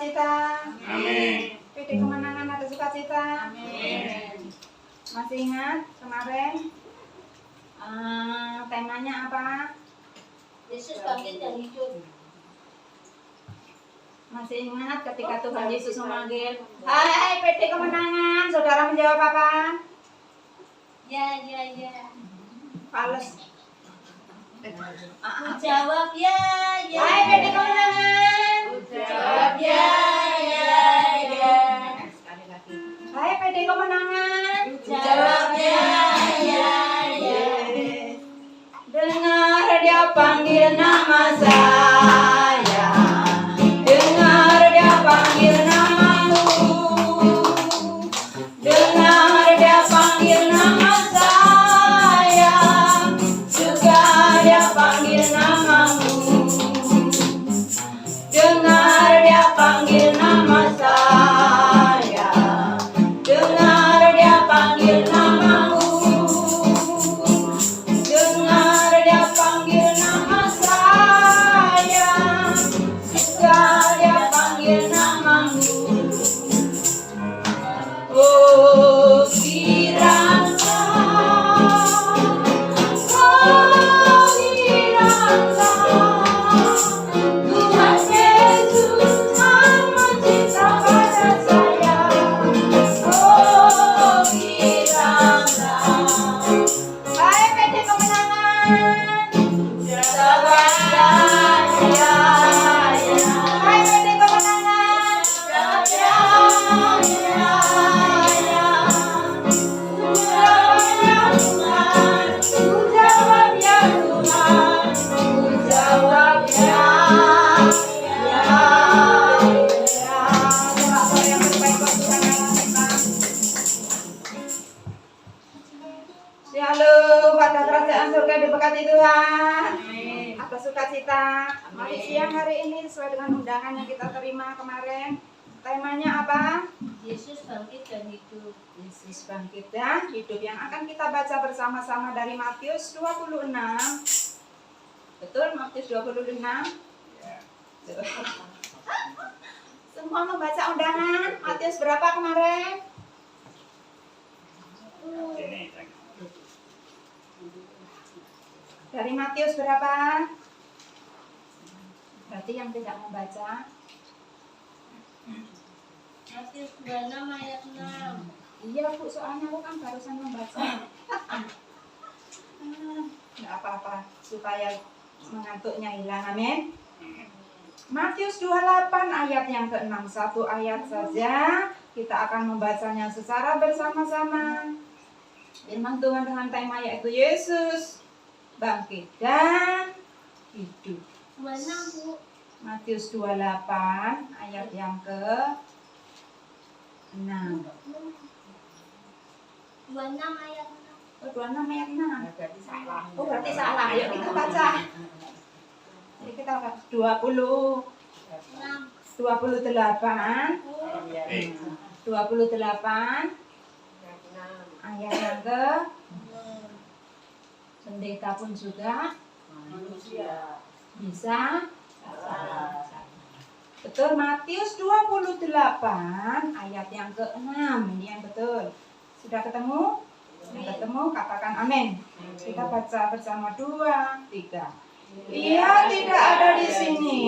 sukacita. Amin. PD kemenangan ada sukacita. Amin. Masih ingat kemarin temanya apa? Yesus bangkit dan hidup. Masih ingat ketika Tuhan Yesus memanggil, hai PD kemenangan, saudara menjawab apa? Ya. Fales. Jawab ya. Hai PD kemenangan. Jawab ya. Sekali lagi. Hai PD kemenangan. Jawab ya. Dengar dia panggil nama saya. Dengar dia panggil namamu. Dengar dia panggil nama saya. Juga dia panggil namamu. Dengar dia panggil nama saya. Dengar dia panggil namamu. Dengar dia panggil nama saya. Juga dia panggil namamu. Oh kiranya Tuhan Yesus amat cinta pada saya. Oh kiranya. Hai PD kemenangan. Jawab ya. Hai PD kemenangan. Jawab ya. Ku jawab ya Tuhan. Ku jawab ya. Doa yang terbaik buat Tuhan kita. Shalom, pada kerajaan surga diberkati Tuhan. Atas sukacita. Mari siang hari ini sesuai dengan undangan yang kita terima kemarin. Temanya apa? Yesus bangkit dan hidup. Yesus bangkit dan hidup, yang akan kita baca bersama-sama dari Matius 26. Betul, Matius 26. Semua membaca undangan. Matius berapa kemarin? Dari Matius berapa? Berarti yang tidak membaca. Matius 26 ayat 6. Iya Bu, soalnya aku kan barusan membaca. Nggak apa-apa, supaya mengantuknya hilang. Amin. Matius 28 ayat yang ke-6. Satu ayat saja kita akan membacanya secara bersama-sama. Firman Tuhan dengan tema yaitu Yesus bangkit dan hidup. 26 Bu. Matius 28 ayat yang ke-6. 26 ayat 6. Oh, 26 ayat 6. Oh, berarti salah. Yuk kita baca. Jadi kita 28 ayat yang ke pendeta pun juga bisa. Betul, Matius 28 ayat yang ke-6. Ini yang betul. Sudah ketemu? Sudah ketemu? Katakan amin. Kita baca bersama 2, 3. Ia tidak ada di sini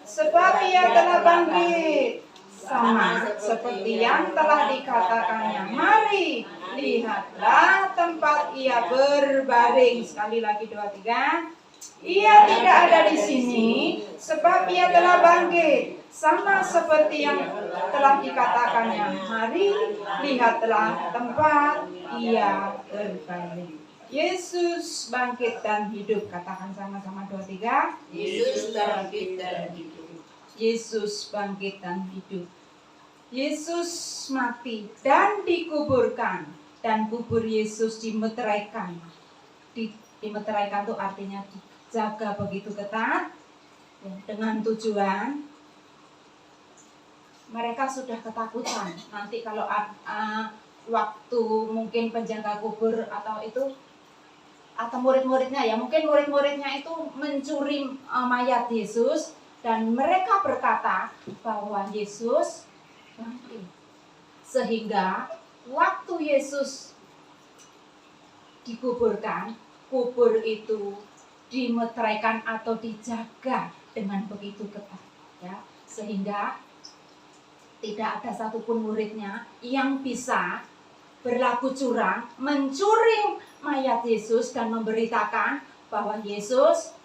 sebab ia telah bangkit, sama seperti yang telah dikatakannya. Mari, lihatlah tempat ia berbaring. Sekali lagi 2, 3. Ia tidak ada di sini sebab ia telah bangkit, sama seperti yang telah dikatakannya. Mari, lihatlah tempat ia berbaring. Yesus bangkit dan hidup. Katakan sama-sama 2, 3. Yesus bangkit dan hidup. Yesus bangkit dan hidup. Yesus mati dan dikuburkan, dan kubur Yesus dimeteraikan. Dimeteraikan itu artinya dijaga begitu ketat, dengan tujuan mereka sudah ketakutan. Nanti kalau waktu mungkin penjaga kubur atau murid-muridnya ya, mungkin murid-muridnya itu mencuri mayat Yesus, dan mereka berkata bahwa Yesus bangkit. Sehingga waktu Yesus dikuburkan, kubur itu dimeteraikan atau dijaga dengan begitu ketat, ya, sehingga tidak ada satupun muridnya yang bisa berlaku curang, mencuri mayat Yesus dan memberitakan bahwa Yesus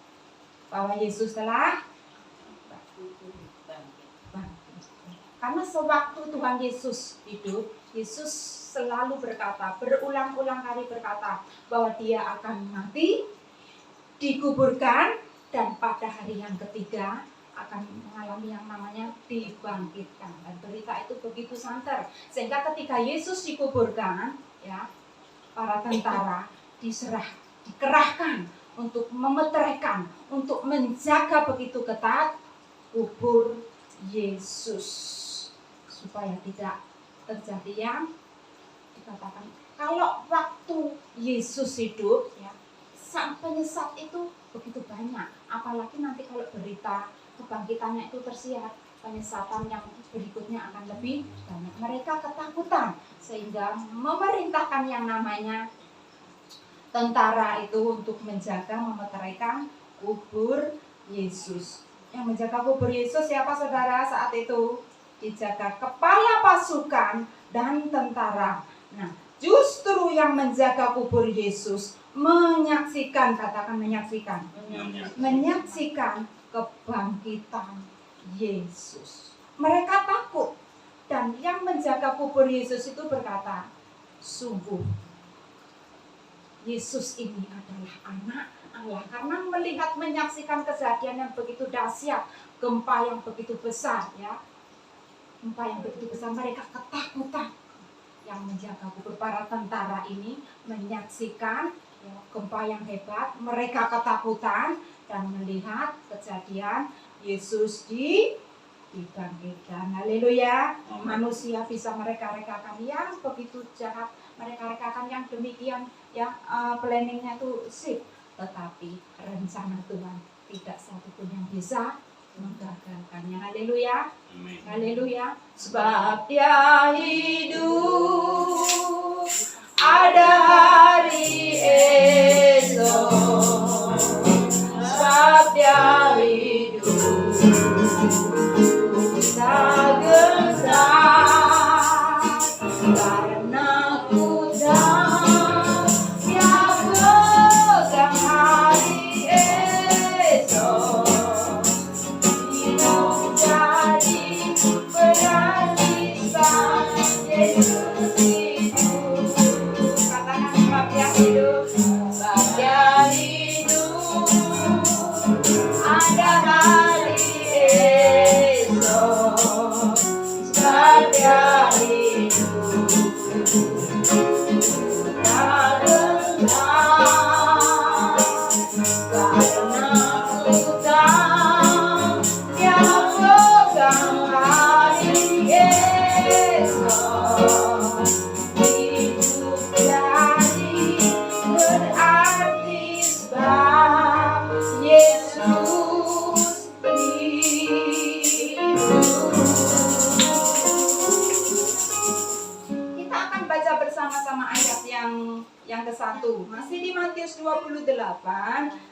telah bangkit. Karena sewaktu Tuhan Yesus hidup, Yesus selalu berkata, berulang-ulang kali berkata bahwa dia akan mati, dikuburkan, dan pada hari yang ketiga akan mengalami yang namanya dibangkitkan. Dan berita itu begitu santer, sehingga ketika Yesus dikuburkan, ya, para tentara dikerahkan untuk memeteraikan, untuk menjaga begitu ketat kubur Yesus, supaya tidak terjadi yang dikatakan kalau waktu Yesus hidup, ya, penyesat itu begitu banyak. Apalagi nanti kalau berita kebangkitannya itu tersiar, penyesatan yang berikutnya akan lebih banyak. Mereka ketakutan sehingga memerintahkan yang namanya tentara itu untuk menjaga, memeteraikan kubur Yesus. Yang menjaga kubur Yesus siapa saudara saat itu? Dijaga kepala pasukan dan tentara. Nah, justru yang menjaga kubur Yesus menyaksikan, katakan menyaksikan, menyaksikan kebangkitan Yesus. Mereka takut, dan yang menjaga kubur Yesus itu berkata, sungguh Yesus ini adalah anak Allah. Karena melihat, menyaksikan kejadian yang begitu dahsyat, gempa yang begitu besar, ya, gempa yang begitu besar, mereka ketakutan. Yang menjaga kubur, para tentara ini menyaksikan, ya, gempa yang hebat, mereka ketakutan dan melihat kejadian Yesus dibangkitkan. Haleluya. Manusia bisa mereka-rekakan yang begitu jahat, mereka-rekakan yang demikian, ya, planningnya itu sip, tetapi rencana Tuhan tidak satupun yang bisa menggagalkannya. Haleluya. Haleluya. Sebab dia hidup, ada hari esok. Sebab dia hidup, tak gentar, karena ku tahu dia pegang hari esok. Hidup jadi berarti saat Yesus hidup. Katakan sebab dia hidup, sebab dia hidup, ada hari esok. Sebab dia hidup, tak gentar, karena ku tahu dia pegang hari esok. Hidup jadi berarti sebab Yesus hidup. Kita akan baca bersama-sama ayat yang ke-1. Masih di Matius 28,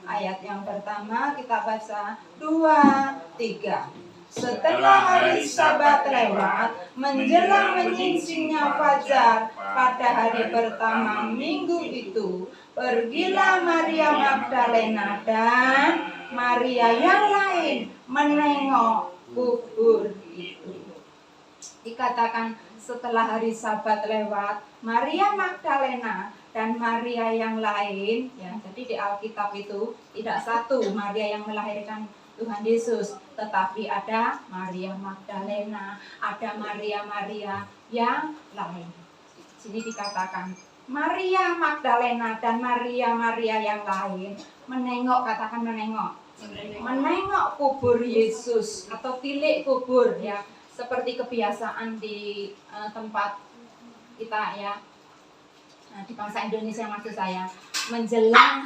ayat yang pertama kita baca 2, 3. Setelah hari Sabat lewat, menjelang menyingsingnya fajar pada hari pertama minggu itu, pergilah Maria Magdalena dan Maria yang lain menengok kubur itu. Dikatakan setelah hari Sabat lewat, Maria Magdalena dan Maria yang lain, ya, jadi di Alkitab itu tidak satu Maria yang melahirkan Tuhan Yesus, tetapi ada Maria Magdalena, ada Maria-Maria yang lain. Sini dikatakan Maria Magdalena dan Maria-Maria yang lain menengok, katakan menengok, menengok kubur Yesus atau tilik kubur, ya, seperti kebiasaan di tempat kita, ya, di bangsa Indonesia maksud saya, menjelang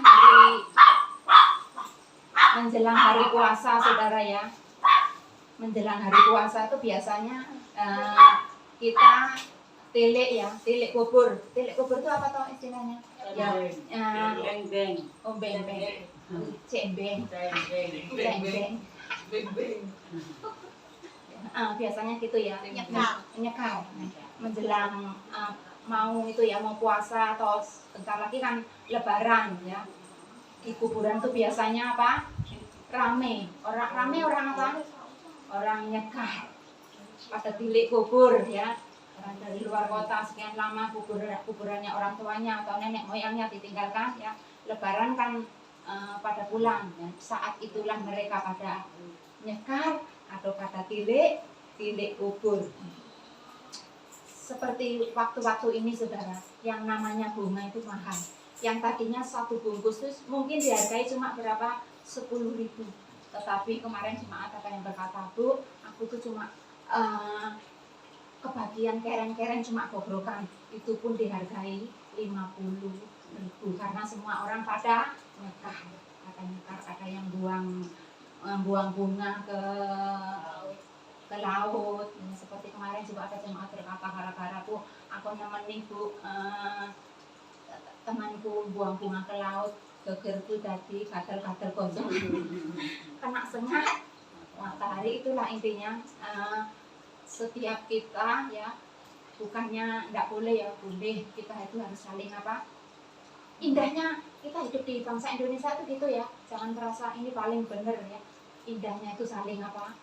hari puasa, saudara, ya, menjelang hari puasa itu biasanya kita tilik ya, tilik kubur. Tilik kubur itu apa toh istilahnya? Ya, Beng. oh beng-beng, cembeng, cembeng. Biasanya gitu ya, nyekal. Menjelang mau itu ya, mau puasa atau bentar lagi kan lebaran ya. Di kuburan tuh biasanya apa? Rame. Orang apa? Orang nyekal. Pada tilik kubur ya. Orang dari luar kota sekian lama kuburannya orang tuanya atau nenek moyangnya ditinggalkan ya. Lebaran kan pada pulang ya. Saat itulah mereka pada nyekar atau pada tilik kubur. Seperti waktu-waktu ini saudara, yang namanya bunga itu mahal. Yang tadinya satu bungkus itu mungkin dihargai cuma berapa? 10.000. Tetapi kemarin jemaat ada yang berkata, Bu, aku tuh cuma kebagian keren-keren cuma bobrokan. Itu pun dihargai 50.000 karena semua orang pada nyekar. Ada yang buang bunga ke laut. Seperti kemarin juga ada jemaat berkata, gara-gara Bu, aku nemenin Bu temanku buang bunga ke laut, gegerku tadi gatel-gatel kosong kena sengat matahari. Itulah intinya, setiap kita ya, bukannya tidak boleh ya, boleh, kita itu harus saling apa, indahnya kita hidup di bangsa Indonesia itu gitu ya, jangan merasa ini paling benar ya. Indahnya itu saling apa,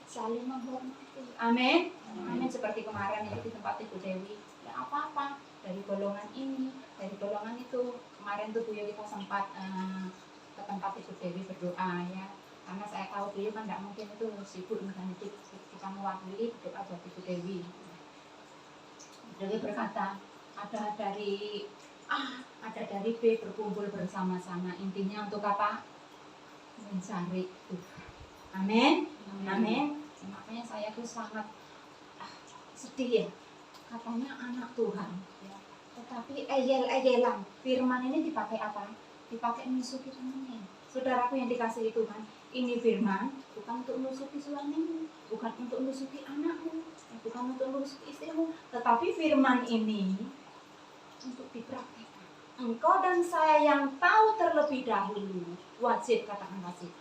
saling menghormati. Amin. Amin. Seperti kemarin itu di tempat Ibu Dewi, ya apa-apa, dari golongan ini, dari golongan itu. Kemarin tuh Bu Yo kita sempat ke tempat Ibu Dewi berdoa ya, karena saya tahu Bu Yo kan tidak mungkin itu sibuk dengan hidup, kita mewakili berdoa buat Ibu Dewi. Dewi berkata, ada dari B berkumpul bersama-sama, intinya untuk apa? Mencari Tuhan. Amin. Amin. Makanya saya tuh sangat sedih ya, katanya anak Tuhan ya, tetapi eyel-eyelan. Firman ini dipakai apa? Dipakai menusuki temannya. Saudaraku yang dikasihi Tuhan, ini firman bukan untuk menusuki suamimu, bukan untuk menusuki anakmu, bukan untuk menusuki istrimu, tetapi firman ini untuk dipraktikkan. Engkau dan saya yang tahu terlebih dahulu, wajib, katakan wajib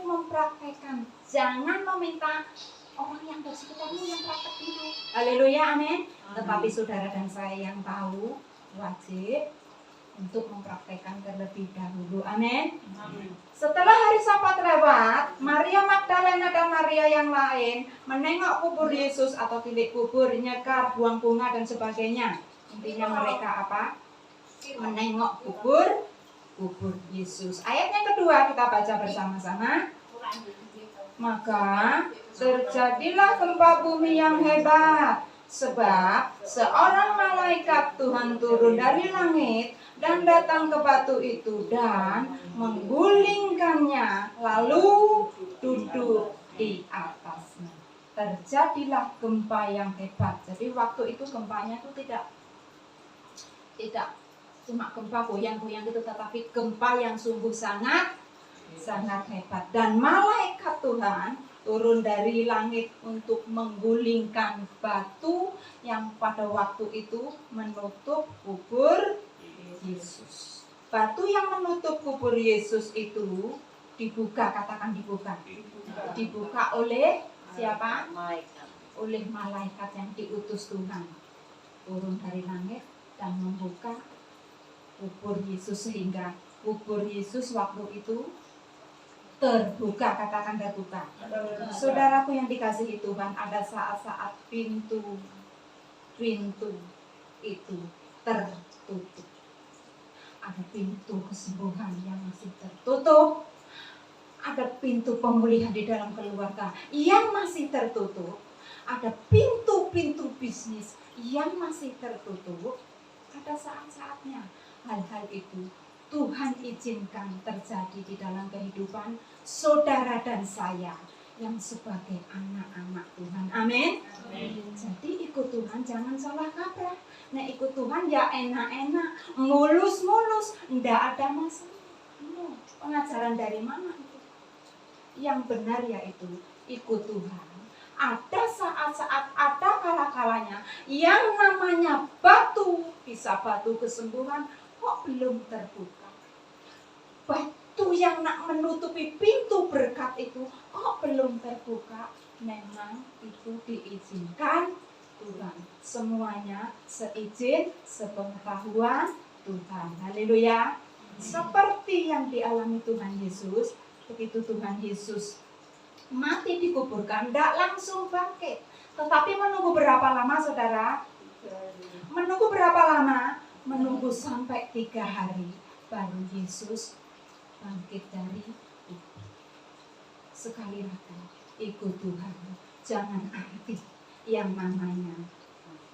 mempraktekkan. Jangan meminta orang yang dari sekitarmu yang praktek itu. Haleluya, amin. Tetapi saudara dan saya yang tahu, wajib untuk mempraktekkan terlebih dahulu. Amin. Setelah hari Sabat lewat, Maria Magdalena dan Maria yang lain menengok kubur Yesus atau tilik kubur, nyekar, buang bunga dan sebagainya. Intinya mereka apa? Menengok kubur Yesus. Ayat yang kedua kita baca bersama-sama. Maka terjadilah gempa bumi yang hebat, sebab seorang malaikat Tuhan turun dari langit dan datang ke batu itu dan menggulingkannya, lalu duduk di atasnya. Terjadilah gempa yang hebat. Jadi waktu itu gempanya itu tidak cuma gempa goyang-goyang gitu, tetapi gempa yang sungguh sangat hebat. Dan malaikat Tuhan turun dari langit untuk menggulingkan batu yang pada waktu itu menutup kubur Yesus. Batu yang menutup kubur Yesus itu dibuka, katakan dibuka. Dibuka oleh siapa? Oleh malaikat yang diutus Tuhan. Turun dari langit dan membuka kubur Yesus, sehingga kubur Yesus waktu itu terbuka, katakan terbuka. Saudaraku yang dikasihi Tuhan, ada saat-saat pintu itu tertutup. Ada pintu kesembuhan yang masih tertutup. Ada pintu pemulihan di dalam keluarga yang masih tertutup. Ada pintu-pintu bisnis yang masih tertutup. Ada saat-saatnya hal-hal itu Tuhan izinkan terjadi di dalam kehidupan saudara dan saya yang sebagai anak-anak Tuhan. Amin. Jadi ikut Tuhan jangan salah kaprah. Nah, ikut Tuhan ya enak-enak, mulus-mulus, ndak ada masalah. Pengajaran dari mana itu? yang benar yaitu ikut Tuhan. Ada saat-saat, ada kala-kalanya yang namanya batu, bisa batu kesembuhan, kok belum terbuka. Batu yang nak menutupi pintu berkat itu kok belum terbuka. Memang itu diizinkan Tuhan. Semuanya seizin, sepengetahuan Tuhan. Haleluya. Seperti yang dialami Tuhan Yesus, begitu Tuhan Yesus mati dikuburkan, tidak langsung bangkit. Tetapi menunggu berapa lama saudara? Menunggu berapa lama? Menunggu sampai 3 hari baru Yesus bangkit dari kubur. Sekali lagi, ikut Tuhan. Jangan arti yang namanya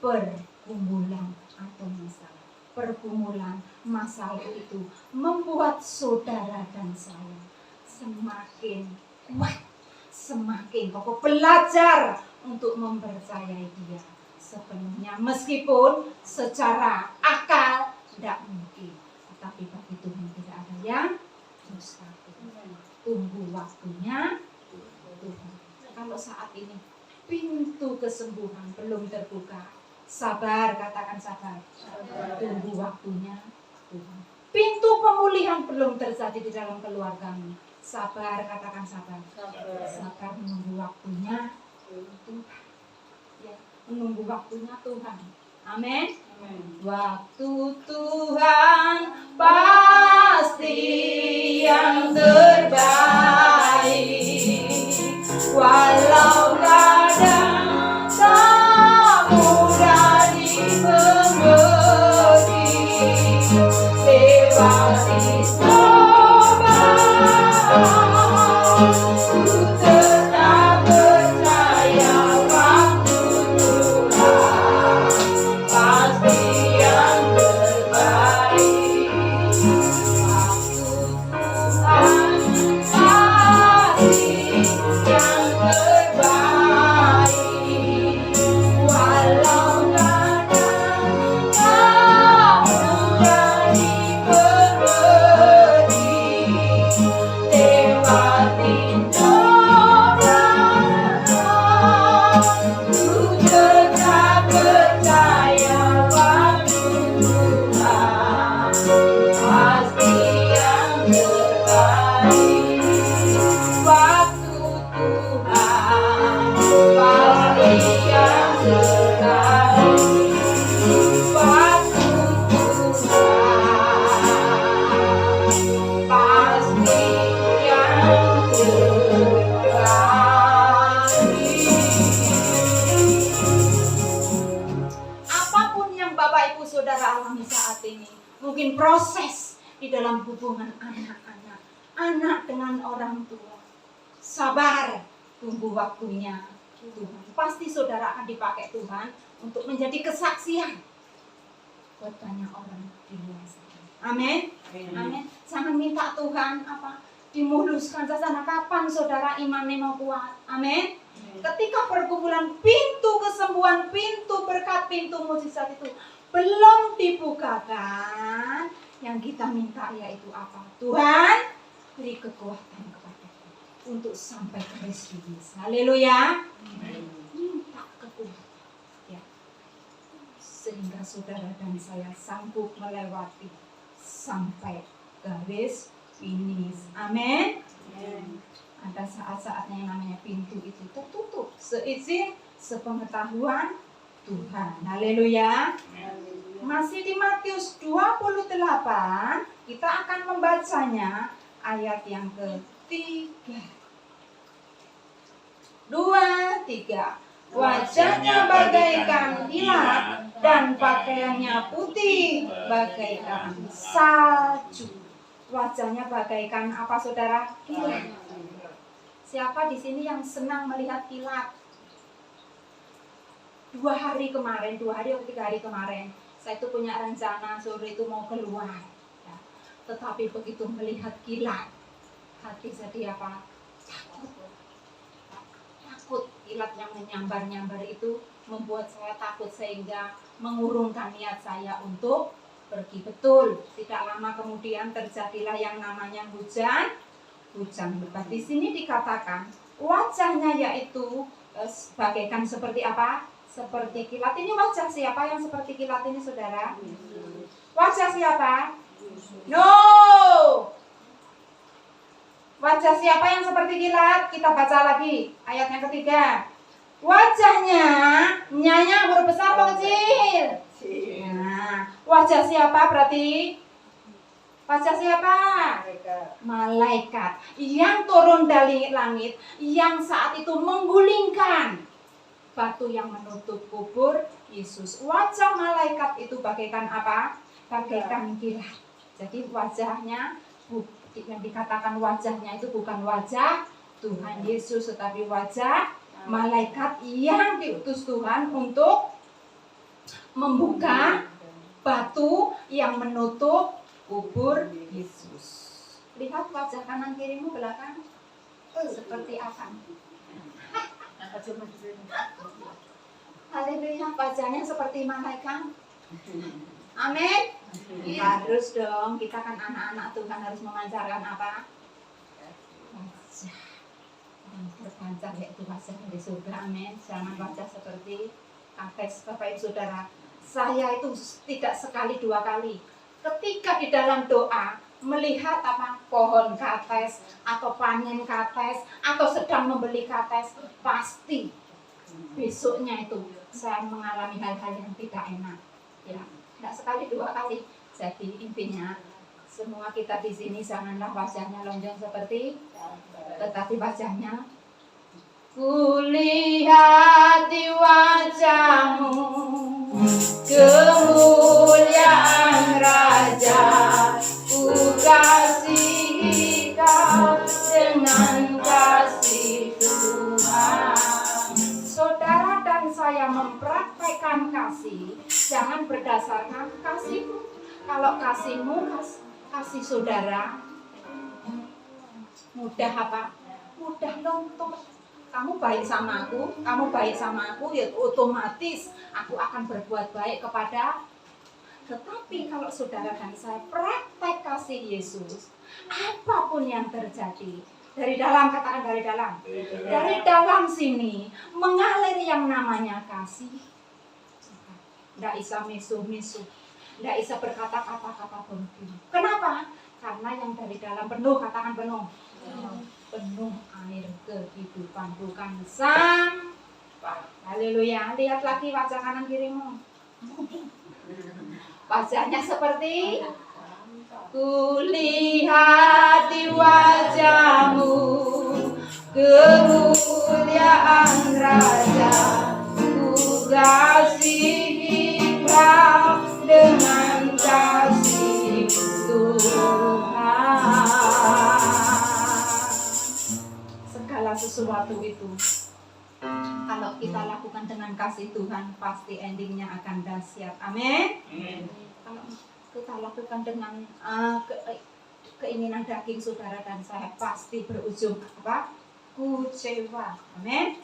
pergumulan atau masalah. Pergumulan masalah itu membuat saudara dan saya semakin kuat, semakin kokoh, belajar untuk mempercayai Dia sepenuhnya, meskipun secara akal tidak mungkin, tetapi bagi Tuhan tidak ada yang mustahil. Tunggu waktunya Tuhan. Kalau saat ini pintu kesembuhan belum terbuka, sabar, katakan sabar. Tunggu waktunya Tuhan. Pintu pemulihan belum terjadi di dalam keluargamu, sabar, katakan sabar. Sabar menunggu waktunya Tuhan. Ya, menunggu waktunya Tuhan. Amin. Waktu Tuhan pasti yang terbaik. Walau kadang tak mudah dimengerti, lewati cobaan, ku tetap percaya waktu Tuhan pasti yang terbaik. Waktu Tuhan pasti yang terbaik. Walau kadang tak mudah dimengerti, lewatin cobaan, ku tetap percaya waktu Tuhan pasti yang terbaik. Waktu Tuhan pasti yang terbaik. Waktu Tuhan pasti yang terbaik. Apapun yang Bapak Ibu Saudara alami saat ini, mungkin proses di dalam hubungan anak-anak, anak dengan orang tua, sabar, tunggu waktunya Tuhan. Pasti saudara akan dipakai Tuhan untuk menjadi kesaksian buat banyak orang di luar sana. Amin. Amin. Jangan minta Tuhan dimuluskan sana. Kapan saudara imannya mau kuat? Amin. Ketika pergumulan, pintu kesembuhan, pintu berkat, pintu mujizat itu belum dibukakan, yang kita minta yaitu apa? Tuhan, beri kekuatan kepadaku untuk sampai ke finish. Haleluya. Minta kekuatan, ya, sehingga saudara dan saya sanggup melewati sampai garis finish. Amin. Ada saat-saatnya yang namanya pintu itu tertutup seizin, sepengetahuan Tuhan. Haleluya. Masih di Matius 28, kita akan membacanya ayat yang ketiga. 2, 3. Wajahnya bagaikan kilat dan pakaiannya putih bagaikan salju. Wajahnya bagaikan apa saudara? Kilat. Siapa di sini yang senang melihat kilat? 2 hari kemarin, 2 hari atau 3 hari kemarin, saya itu punya rencana sore itu mau keluar. Ya. Tetapi begitu melihat kilat, hati jadi apa? Takut. Kilat yang menyambar-nyambar itu membuat saya takut sehingga mengurungkan niat saya untuk pergi. Betul, tidak lama kemudian terjadilah yang namanya hujan hujan lebat. Di sini dikatakan wajahnya yaitu bagaikan seperti apa? Seperti kilat. Ini wajah siapa yang seperti kilat ini, saudara? Wajah siapa? No. Wajah siapa yang seperti kilat? Kita baca lagi ayat yang ketiga. Wajahnya, nyanya huruf besar atau kecil? Nah, wajah siapa berarti? Wajah siapa? Malaikat yang turun dari langit, yang saat itu menggulingkan batu yang menutup kubur Yesus. Wajah malaikat itu bagaikan apa? Bagaikan kilat. Jadi wajahnya, yang dikatakan wajahnya itu bukan wajah Tuhan Yesus, tetapi wajah malaikat yang diutus Tuhan untuk membuka batu yang menutup kubur Yesus. Lihat wajah kanan kirimu belakang seperti apa? Haleluya, wajahnya seperti malaikat. Amin. Harus dong, kita kan anak-anak Tuhan harus memancarkan apa? Wajah yang terpancar, yaitu wajah dari surga. Amin. Jangan wajah seperti kates. Bapak Ibu Saudara, saya itu tidak sekali dua kali ketika di dalam doa melihat apa pohon kates atau panen kates atau sedang membeli kates, pasti besoknya itu saya mengalami hal-hal yang tidak enak. Ya, tidak sekali dua kali. Jadi intinya semua kita di sini janganlah wajahnya lonjong seperti, tetapi wajahnya kulihat di wajahmu kemuliaan Raja, ku kasihi kau dengan kasih Tuhan. Saudara dan saya mempraktekkan kasih jangan berdasarkan kasihmu. Kalau kasihmu, kasih saudara, mudah apa? Mudah lontor. Kamu baik sama aku, ya otomatis aku akan berbuat baik kepada. Tetapi kalau saudara dan saya praktek kasih Yesus, apapun yang terjadi, dari dalam, katakan dari dalam, dari dalam sini mengalir yang namanya kasih. Tidak bisa misuh-misuh, tidak bisa berkata kata-kata penting. Kenapa? Karena yang dari dalam penuh, katakan penuh. Penuh air kehidupan, bukan sampah. Haleluya. Lihat lagi wajah kanan kirimu. Wajahnya seperti kulihat di wajahmu kemuliaan Raja, ku kasihi kau dengan kasih Tuhan. Segala sesuatu itu kalau kita lakukan dengan kasih Tuhan, pasti endingnya akan dahsyat. Amin. Kalau kita lakukan dengan keinginan daging saudara dan saya, pasti berujung apa? Kecewa. Amin.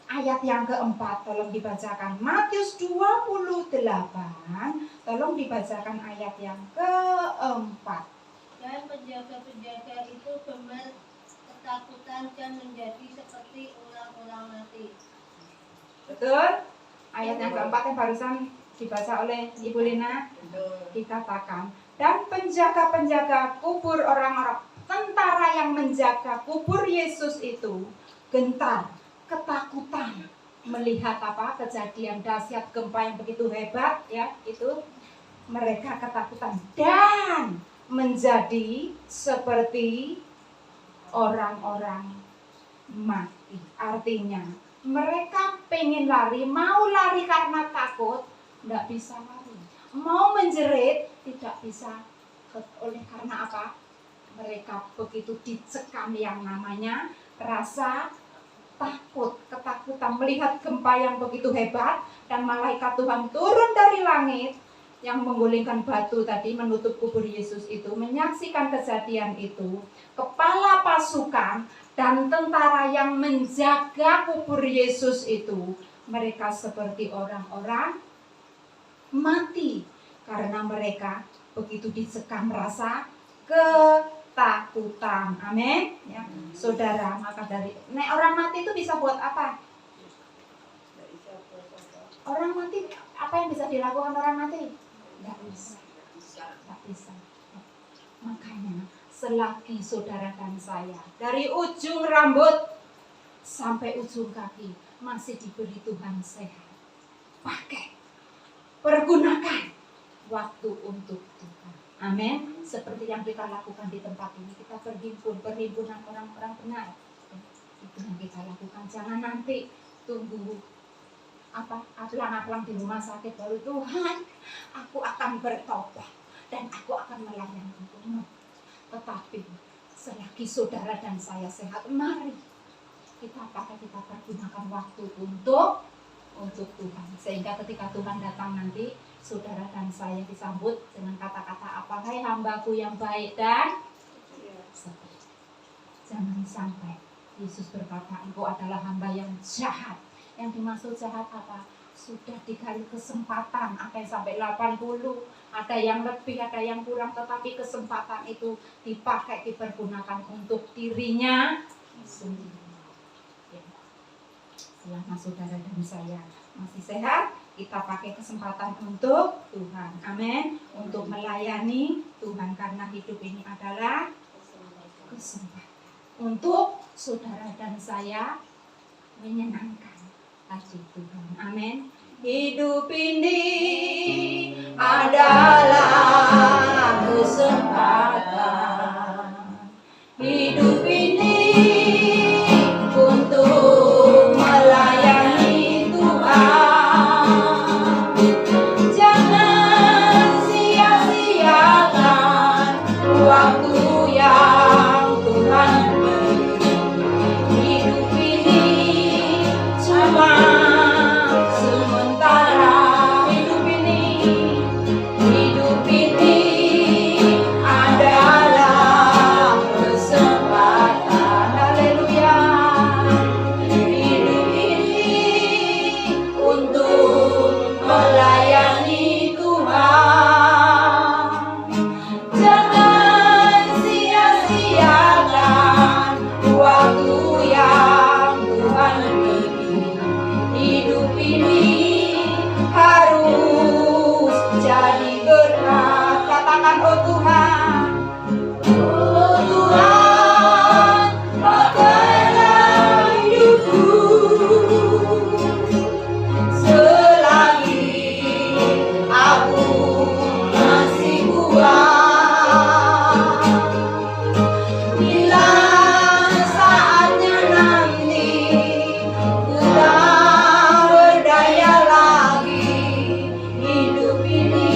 Ayat yang keempat tolong dibacakan, Matius 28. Tolong dibacakan ayat yang keempat. Dan penjaga-penjaga itu gemas ketakutan dan menjadi seperti orang-orang mati. Betul? Ayat yang keempat yang barusan dibaca oleh Ibu Lina, dikatakan, dan penjaga-penjaga kubur orang-orang, tentara yang menjaga kubur Yesus itu gentar, ketakutan melihat apa? Kejadian dahsyat gempa yang begitu hebat, ya, itu mereka ketakutan dan menjadi seperti orang-orang mati. Artinya mereka pengen lari, mau lari karena takut, tidak bisa lari. Mau menjerit, tidak bisa. Oleh karena apa? Mereka begitu dicekam yang namanya rasa takut, ketakutan melihat gempa yang begitu hebat, dan malaikat Tuhan turun dari langit yang menggulingkan batu tadi menutup kubur Yesus itu, menyaksikan kejadian itu. Kepala pasukan dan tentara yang menjaga kubur Yesus itu, mereka seperti orang-orang mati karena mereka begitu dicekam rasa ketakutan. Amin. Ya, saudara, maka dari orang mati itu bisa buat apa? Orang mati, apa yang bisa dilakukan orang mati? Tidak bisa. Tidak bisa. Makanya selagi saudara dan saya dari ujung rambut sampai ujung kaki masih diberi Tuhan sehat, pakai, pergunakan waktu untuk Tuhan. Amin. Seperti yang kita lakukan di tempat ini, kita perhimpunan orang-orang benar. Itu yang kita lakukan. Jangan nanti tunggu aplang-aplang di rumah sakit baru Tuhan, aku akan bertobat dan aku akan melayani Tuhan. Tetapi selagi saudara dan saya sehat, mari kita pergunakan waktu untuk Tuhan. Sehingga ketika Tuhan datang nanti, saudara dan saya disambut dengan kata-kata apa? Hai hambaku yang baik dan setia. Jangan sampai Yesus berkata, engkau adalah hamba yang jahat. Yang dimaksud jahat apa? Sudah dikali kesempatan, ada yang sampai 80, ada yang lebih, ada yang kurang, tetapi kesempatan itu dipakai, dipergunakan untuk dirinya sendiri. Selama saudara dan saya masih sehat, kita pakai kesempatan untuk Tuhan. Amin. Untuk melayani Tuhan, karena hidup ini adalah kesempatan untuk saudara dan saya menyenangkan hati Tuhan. Amin. Hidup ini adalah kesempatan. Hidup ini untuk melayani Tuhan. Jangan sia-siakan waktu yang Tuhan beri. Hidup ini cuma sementara. Hidup ini adalah kesempatan. Haleluya. Hidup ini untuk melayani Tuhan. Jangan sia-siakan waktu yang Tuhan beri. Hidup ini harus jadi berkat. Katakan, oh Tuhan, oh Tuhan, pakailah hidupku selagi aku masih kuat. Bila saatnya nanti ku tak berdaya lagi, hidup ini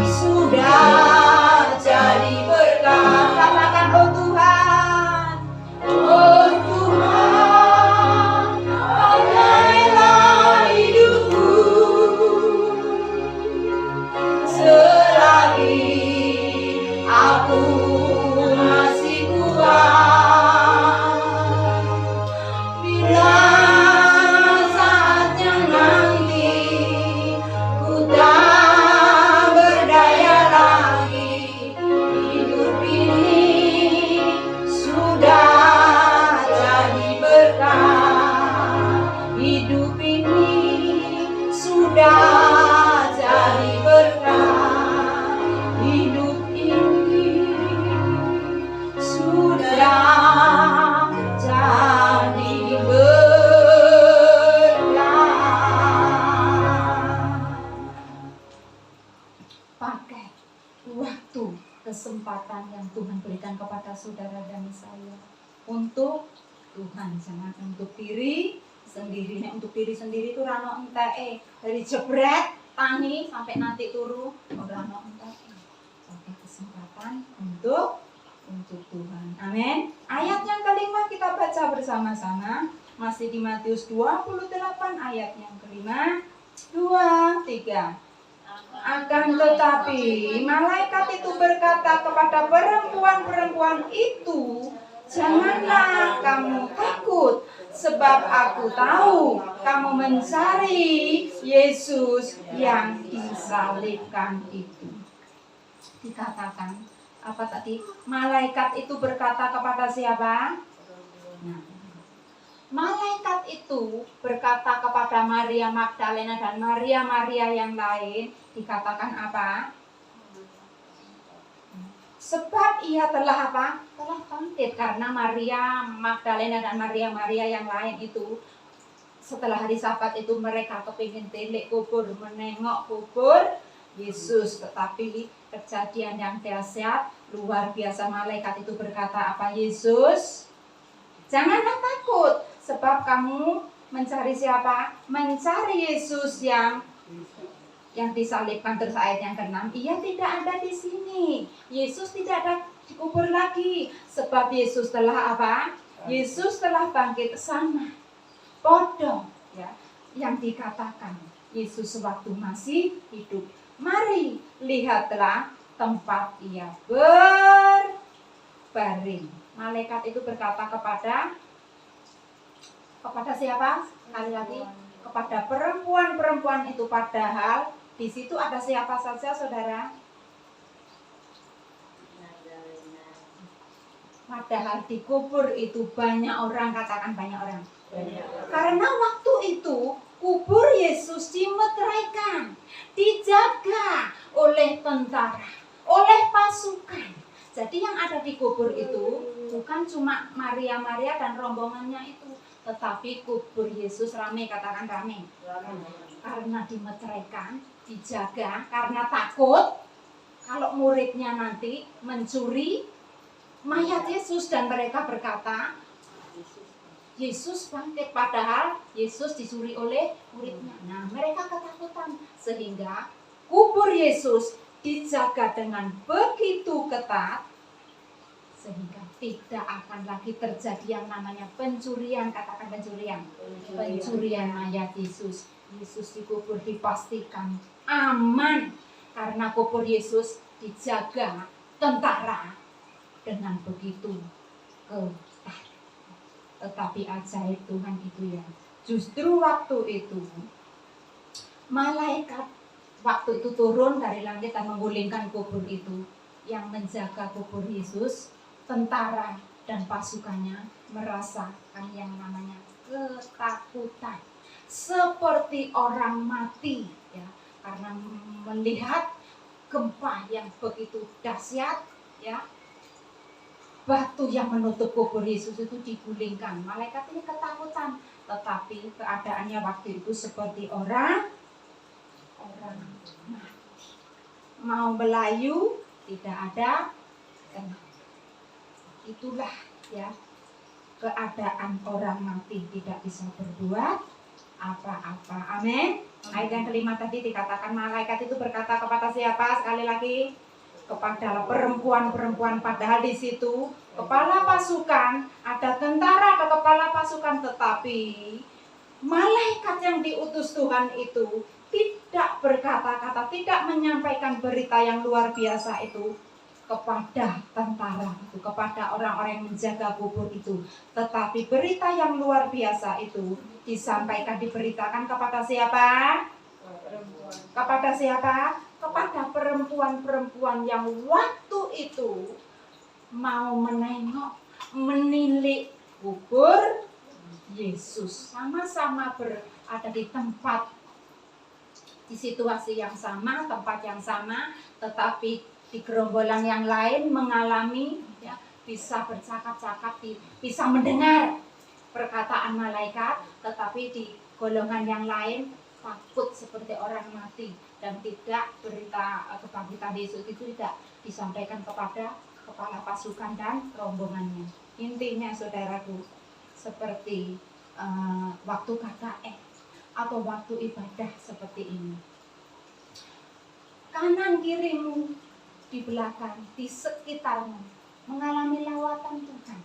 sudah jadi berkat. Katakan, oh Tuhan, oh Tuhan, pakailah hidupku selagi aku masih kuat. Bila saatnya nanti ku tak berdaya lagi, hidup ini sudah jadi berkat. Hidup ini sudah jadi berkat. Hidup ini sudah jadi berkat. Pakai waktu, kesempatan yang Tuhan berikan kepada saudara dan saya untuk Tuhan, jangan untuk diri sendiri. Nek untuk diri sendiri itu rano enteke dari jebret tangi sampai nanti turu rano enteke. Pakai kesempatan untuk Tuhan. Amin. Ayat yang kelima kita baca bersama-sama, masih di Matius 28 ayat yang kelima. 2, 3. Akan tetapi malaikat itu berkata kepada perempuan-perempuan itu, janganlah kamu takut, sebab aku tahu kamu mencari Yesus yang disalibkan itu. Dikatakan Apa tadi? Malaikat itu berkata kepada siapa? Nah, malaikat itu berkata kepada Maria Magdalena dan Maria yang lain, dikatakan apa? Sebab ia telah apa? Telah bangkit. Karena Maria Magdalena dan Maria yang lain itu setelah hari Sabat itu mereka kepingin telik kubur, menengok kubur Yesus. Tetapi kejadian yang dahsyat, luar biasa, malaikat itu berkata apa? Yesus, janganlah takut, sebab kamu mencari siapa? Mencari Yesus yang disalibkan. Terus ayat yang ke-6, ia tidak ada di sini. Yesus tidak ada dikubur lagi, sebab Yesus telah apa? Yesus telah bangkit. Sama podo ya yang dikatakan Yesus sewaktu masih hidup. Mari lihatlah tempat ia berbaring. Malaikat itu berkata kepada siapa? Sekali lagi, kepada perempuan itu. Padahal di situ ada siapa saja, saudara? Padahal di kubur itu banyak orang, katakan banyak orang. Karena waktu itu kubur Yesus dimeteraikan, dijaga oleh tentara, oleh pasukan. Jadi yang ada di kubur itu bukan cuma Maria dan rombongannya itu, tetapi kubur Yesus ramai, katakan ramai. Karena dimeteraikan, dijaga, karena takut kalau muridnya nanti mencuri mayat Yesus, dan mereka berkata Yesus bangkit, padahal Yesus dicuri oleh muridnya. Nah, mereka ketakutan sehingga kubur Yesus dijaga dengan begitu ketat sehingga tidak akan lagi terjadi yang namanya pencurian, katakan pencurian mayat Yesus. Yesus dikubur dipastikan aman karena kubur Yesus dijaga tentara dengan begitu ketat. Tetapi ajaib Tuhan itu ya, justru waktu itu malaikat waktu itu turun dari langit dan menggulingkan kubur itu. Yang menjaga kubur Yesus, tentara dan pasukannya merasakan yang namanya ketakutan, seperti orang mati ya, karena melihat gempa yang begitu dahsyat ya. Batu yang menutup kubur Yesus itu digulingkan. Malaikat ini ketakutan, tetapi keadaannya waktu itu seperti orang mati. Mau belayu tidak ada tenaga. Itulah ya keadaan orang mati, tidak bisa berbuat apa-apa. Amin. Ayat yang kelima tadi dikatakan malaikat itu berkata kepada siapa? Sekali lagi, kepada perempuan-perempuan. Padahal di situ kepala pasukan, ada tentara, ada kepala pasukan, tetapi malaikat yang diutus Tuhan itu tidak berkata-kata, tidak menyampaikan berita yang luar biasa itu kepada tentara itu, kepada orang-orang yang menjaga kubur itu. Tetapi berita yang luar biasa itu disampaikan, diberitakan kepada siapa? Kepada siapa? Kepada perempuan-perempuan yang waktu itu mau menengok, menilik kubur Yesus. Sama-sama berada di tempat, di situasi yang sama, tempat yang sama, tetapi di gerombolan yang lain mengalami ya, bisa bercakap-cakap, bisa mendengar perkataan malaikat, tetapi di golongan yang lain takut seperti orang mati, dan tidak berita kebangkitan Yesus itu tidak disampaikan kepada kepala pasukan dan rombongannya. Intinya saudaraku, seperti waktu KKN atau waktu ibadah seperti ini. Kanan kirimu, di belakang, di sekitarmu mengalami lawatan Tuhan.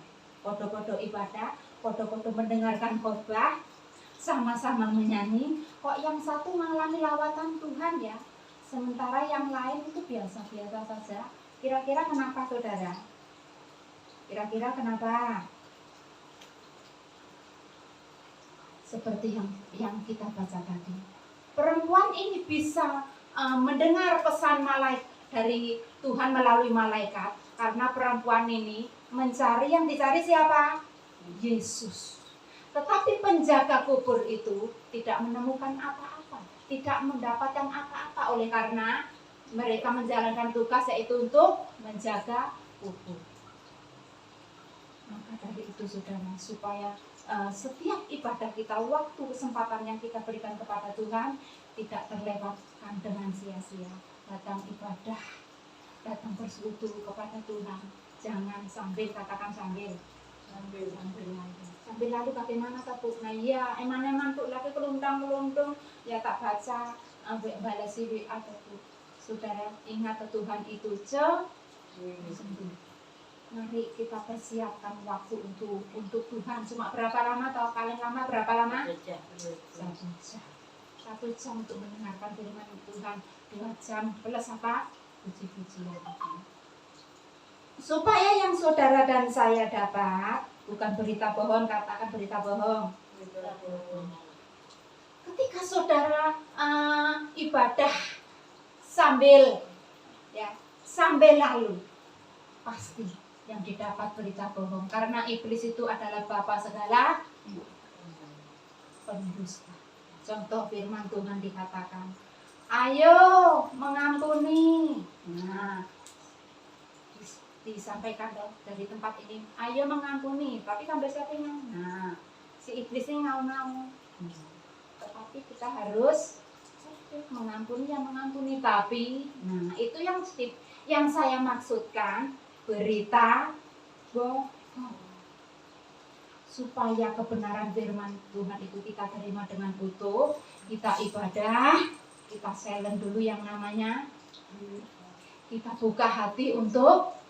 Podo-podo ibadah, podo-podo mendengarkan khotbah, sama-sama menyanyi, kok yang satu mengalami lawatan Tuhan ya, sementara yang lain itu biasa-biasa saja. Kira-kira kenapa saudara? Kira-kira kenapa? Seperti yang kita baca tadi, perempuan ini bisa mendengar pesan malaikat dari Tuhan melalui malaikat, Karena perempuan ini mencari, yang dicari siapa? Yesus. Tetapi penjaga kubur itu tidak menemukan apa-apa, tidak mendapatkan apa-apa, oleh karena mereka menjalankan tugas yaitu untuk menjaga kubur. Maka dari itu saudara, supaya setiap ibadah kita, waktu kesempatan yang kita berikan kepada Tuhan tidak terlewatkan dengan sia-sia. Datang ibadah, datang bersekutu kepada Tuhan, jangan sambil, katakan sambil lalu bagaimana takut? Nah iya, eman tuh lagi keluntung ya tak baca balas WA tuh. Saudara ingat Tuhan itu sembuh. Mari kita persiapkan waktu untuk Tuhan. Cuma berapa lama? Tahu paling lama berapa lama? 1 jam. 1 jam untuk mendengarkan firman Tuhan. 2 jam plus apa? Puji-pujian. Supaya yang saudara dan saya dapat, bukan berita bohong, katakan berita bohong. Ketika saudara ibadah sambil lalu, pasti yang didapat berita bohong, karena iblis itu adalah bapa segala pendusta. Contoh firman Tuhan dikatakan, ayo mengampuni. Nah, disampaikan dong dari tempat ini, ayo mengampuni, tapi sampai siapanya? Nah, si iblis ini ngau-ngau. Tetapi kita harus mengampuni, yang mengampuni. Tapi, nah itu yang saya maksudkan, berita bohong. Supaya kebenaran firman Tuhan itu kita terima dengan utuh, kita ibadah, kita silent dulu yang namanya, kita buka hati untuk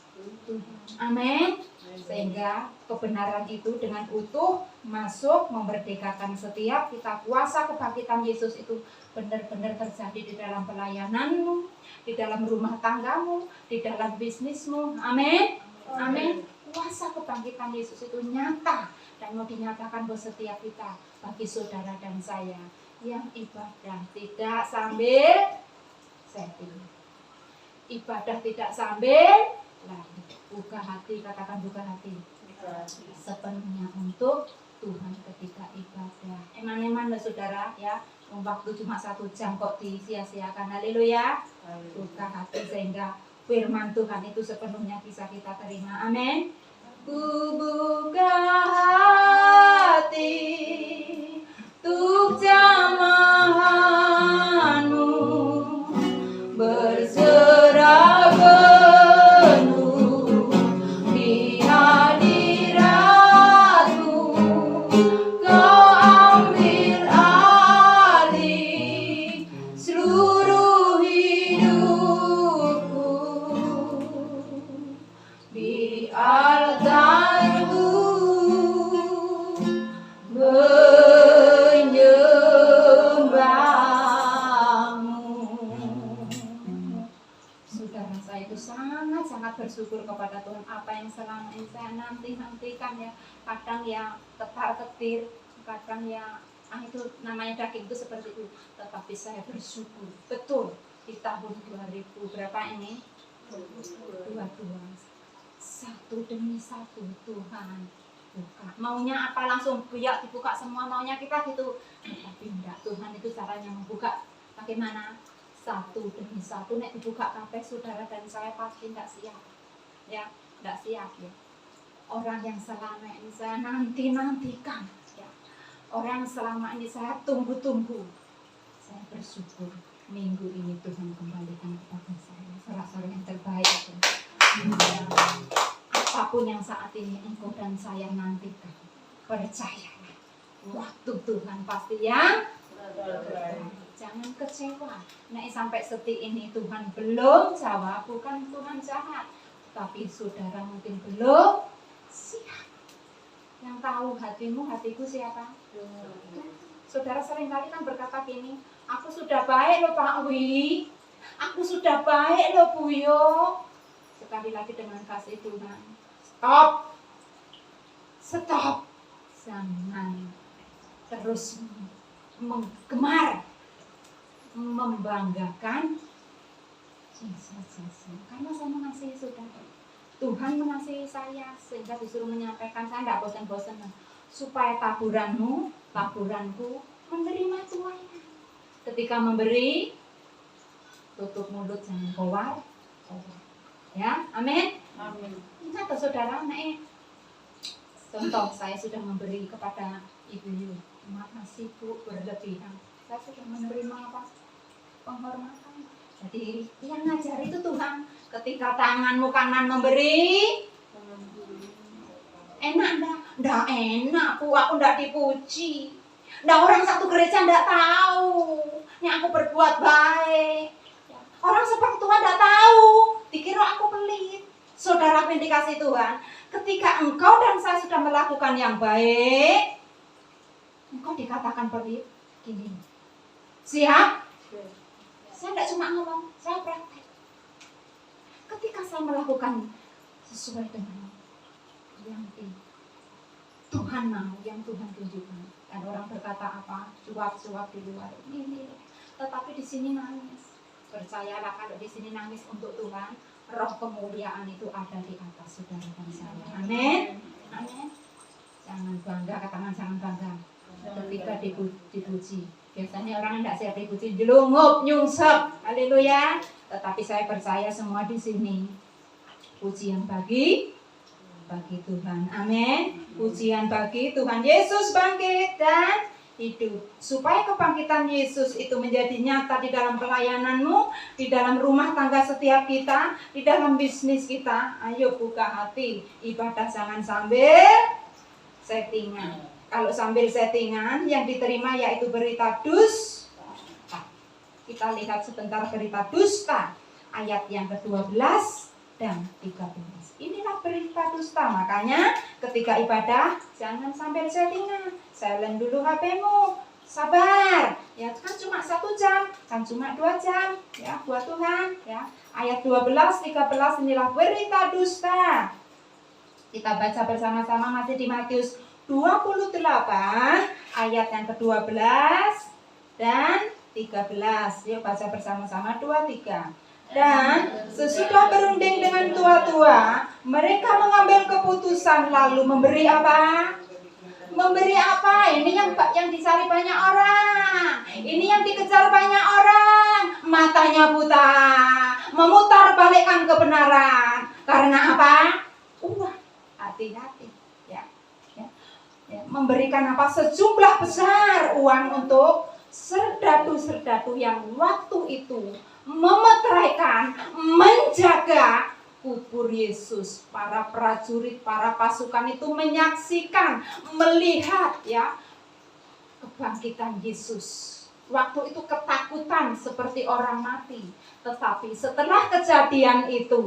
amin, sehingga kebenaran itu dengan utuh masuk memerdekakan setiap kita. Kuasa kebangkitan Yesus itu benar-benar terjadi di dalam pelayananmu, di dalam rumah tanggamu, di dalam bisnismu. Amin, amin. Kuasa kebangkitan Yesus itu nyata dan mau dinyatakan buat setiap kita. Bagi saudara dan saya yang ibadah tidak sambil setting, ibadah tidak sambil lalu, buka hati, katakan buka hati, sepenuhnya untuk Tuhan ketika ibadah. Eman-eman loh saudara ya, waktu cuma 1 jam kok disia-siakan. Haleluya. Buka hati sehingga firman Tuhan itu sepenuhnya bisa kita terima. Amin. Ku buka hati untuk jamahanmu, berserah penuh di hadiratmu. Kau ambil alih seluruh hidupku di altarmu, saudara. Saya itu sangat bersyukur kepada Tuhan. Apa yang selama ini saya nantikan ya, kadang ya ketar-ketir, kadang ya itu namanya daging itu seperti itu. Tetapi saya bersyukur betul di tahun 2000 berapa ini? 22. Satu demi satu Tuhan buka. Maunya apa langsung buyak dibuka semua, maunya kita gitu. Tapi enggak, Tuhan itu caranya membuka. Bagaimana? Satu demi satu, nek dibuka kabeh saudara dan saya pasti enggak siap. Ya, enggak siap ya. Orang yang selama ini saya nantikan ya. Orang selama ini saya tunggu-tunggu. Saya bersyukur minggu ini Tuhan kembalikan kepada saya salah-salah yang terbaik itu. Apapun yang saat ini engkau dan saya nantikan, percayalah, waktu Tuhan pasti yang terbaik. Jangan kecewa. Nek sampai detik ini Tuhan belum jawab, bukan Tuhan jahat, tapi saudara mungkin belum siap. Yang tahu hatimu, hatiku siapa? Saudara seringkali kan berkata gini, aku sudah baik loh Pak Wi, aku sudah baik loh Bu Yo. Sekali lagi dengan kasih Tuhan, stop, jangan terus menggemar, membanggakan jasa-jasa. Karena saya mengasihi saudara, Tuhan mengasihi saya sehingga disuruh menyampaikan, saya tidak bosan-bosan, supaya taburanmu, taburanku menerima tuainya. Ketika memberi, tutup mulut jangan keluar. Ya, amin. Amin. Ingat saudara, contoh saya sudah memberi kepada ibu, makasih Bu, berlebihan. Saya sudah menerima apa? Penghormatan. Jadi yang ngajar itu Tuhan. Ketika tanganmu kanan memberi, enak enggak? Enggak enak, Bu, aku enggak dipuji. Enggak, orang satu gereja enggak tahu. Ini aku berbuat baik. Orang sepak tua enggak tahu, dikira aku pelit. Saudara yang dikasih Tuhan, ketika engkau dan saya sudah melakukan yang baik, engkau dikatakan pelit. Gini, siap? Saya tidak cuma ngomong, saya praktek. Ketika saya melakukan sesuai dengan yang Tuhan mau, yang Tuhan tunjukkan, dan orang berkata apa, suap-suap di luar ini, tetapi di sini nangis. Percayalah kalau di sini nangis untuk Tuhan, roh kemuliaan itu ada di atas saudara dan saya. Amin. Amin. Jangan bangga, katakan jangan bangga. Ketika dipuji, biasanya orang tidak siap dipuji, jelungup, nyungsep, haleluya. Tetapi saya percaya semua di sini pujian bagi Tuhan, amin. Pujian bagi Tuhan. Yesus bangkit dan hidup, supaya kebangkitan Yesus itu menjadi nyata di dalam pelayananmu, di dalam rumah tangga setiap kita, di dalam bisnis kita. Ayo buka hati, ibadah jangan sambil settingan. Kalau sambil settingan, yang diterima yaitu berita dusta. Kita lihat sebentar berita dusta, ayat yang ke-12 dan 13. Inilah berita dusta, makanya ketika ibadah jangan sambil settingan. Silent dulu HP-mu, sabar. Ya kan cuma 1 jam, kan cuma 2 jam. Ya buat Tuhan. Ya ayat 12, 13 inilah berita dusta. Kita baca bersama-sama masih di Matius 28 ayat yang ke-12 dan 13. Yuk baca bersama-sama 2, 3. Dan sesudah berunding dengan tua-tua, mereka mengambil keputusan lalu memberi apa? Memberi apa? Ini yang dicari banyak orang. Ini yang dikejar banyak orang. Matanya buta, memutar balikkan kebenaran. Karena apa? Uang. Hati-hati. Memberikan apa? Sejumlah besar uang untuk serdadu-serdadu yang waktu itu memeteraikan, menjaga kubur Yesus. Para prajurit, para pasukan itu menyaksikan, melihat ya kebangkitan Yesus. Waktu itu ketakutan seperti orang mati. Tetapi setelah kejadian itu,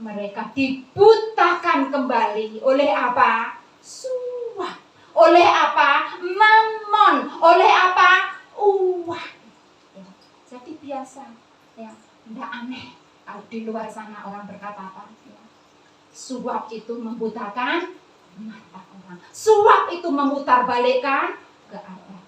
mereka dibutakan kembali oleh apa? Suap. Oleh apa? Mamon. Oleh apa? Uang. Ya, jadi biasa. Ya, tidak aneh kalau di luar sana orang berkata apa? Ya. Suap itu membutakan mata orang. Suap itu memutarbalikkan keadaan.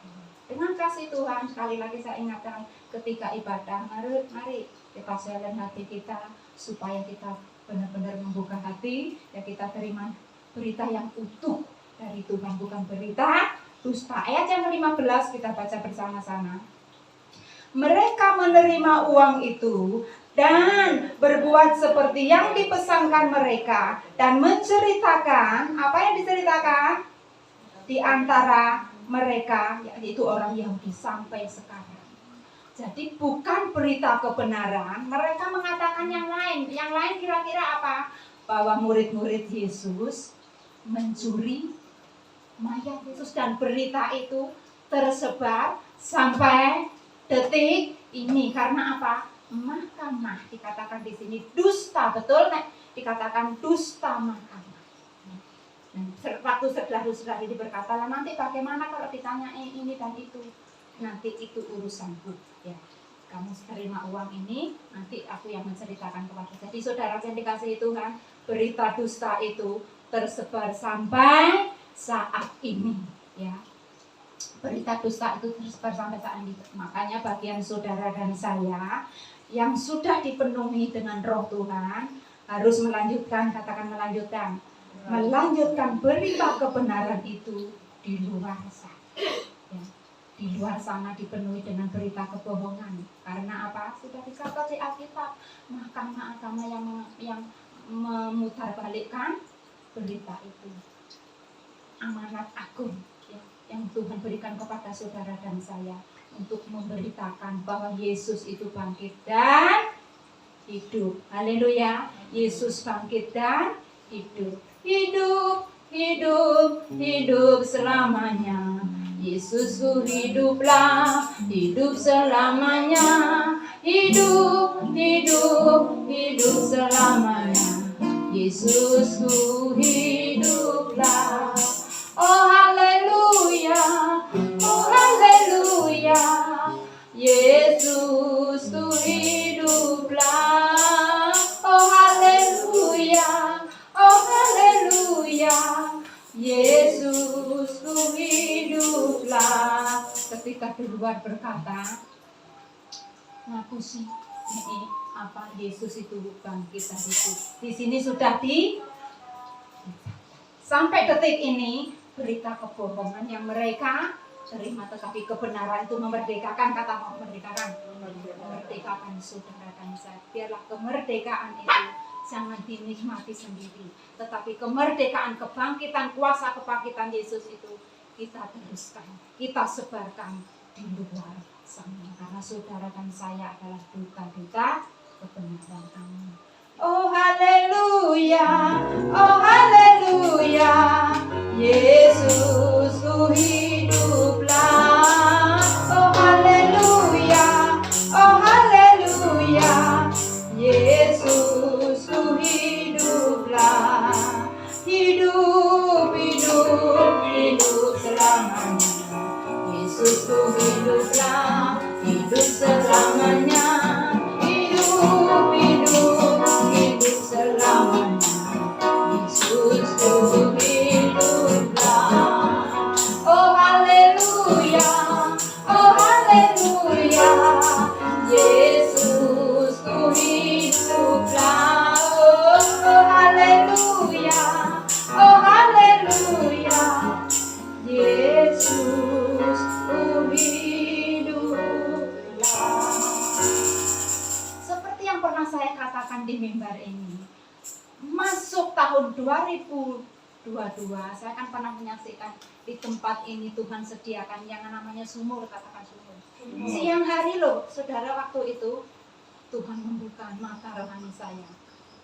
Dengan kasih Tuhan, sekali lagi saya ingatkan ketika ibadah, mari kita silent hati kita supaya kita benar-benar membuka hati dan kita terima berita yang utuh dari Tuhan, bukan berita dusta. Ayat yang ke-15 kita baca bersama-sama. Mereka menerima uang itu dan berbuat seperti yang dipesankan mereka dan menceritakan apa yang diceritakan di antara mereka, yaitu orang Yahudi sampai sekarang. Jadi bukan berita kebenaran, mereka mengatakan yang lain. Yang lain kira-kira apa? Bahwa murid-murid Yesus mencuri mayat Yesus, dan berita itu tersebar sampai detik ini. Karena apa? Mahkamah dikatakan di sini dusta, betul nek? Dikatakan dusta mahkamah. Waktu saudara-saudara ini berkata, lah nanti bagaimana kalau ditanya ini dan itu? Nanti itu urusanku. Ya, kamu terima uang ini, nanti aku yang menceritakan kepada. Jadi saudara yang dikasihi Tuhan, berita dusta itu tersebar sampai saat ini, ya. Berita dusta itu tersebar sampai saat ini. Makanya bagian saudara dan saya yang sudah dipenuhi dengan roh Tuhan, harus melanjutkan, katakan melanjutkan. Melanjutkan berita kebenaran itu di luar sana. Ya, di luar sana dipenuhi dengan berita kebohongan. Karena apa? Sudah dicatat di Alkitab. Mahkamah agama yang memutarbalikkan berita itu. Amanat agung ya, yang Tuhan berikan kepada saudara dan saya untuk memberitakan bahwa Yesus itu bangkit dan hidup. Haleluya. Yesus bangkit dan hidup. Hidup, hidup, hidup selamanya. Yesusku hiduplah, hidup selamanya. Hidup, hidup, hidup selamanya. Yesusku hiduplah. Oh haleluya, oh haleluya. Yesusku hiduplah. Oh haleluya, oh haleluya. Yesusku hiduplah. Ketika di luar berkata, ngaku sih, apa Yesus itu bangkit dari itu. Di sini sudah sampai detik ini berita kebohongan yang mereka terima, tetapi kebenaran itu memerdekakan, kata memerdekakan saudara dan saya. Biarlah kemerdekaan itu jangan dinikmati sendiri, tetapi kemerdekaan, kebangkitan, kuasa kebangkitan Yesus itu kita teruskan, kita sebarkan di luar sana, karena saudara dan saya adalah duta-duta kebenaran kami. Oh haleluya, oh haleluya. Yesusku hiduplah. Oh haleluya, oh haleluya. Yesusku hiduplah. Hidup, hidup, hidup selamanya. Yesusku hiduplah, hidup selamanya. Hidup, hidup, hidup selamanya. Yesusku hiduplah. Oh haleluya, oh haleluya. Yesusku hiduplah. Oh haleluya, oh haleluya. Yesusku hiduplah. Seperti yang pernah saya katakan di mimbar ini, masuk tahun 2022, saya kan pernah menyaksikan di tempat ini Tuhan sediakan yang namanya sumur, katakan sumur. Siang hari loh, saudara, waktu itu Tuhan membuka mata rohani saya.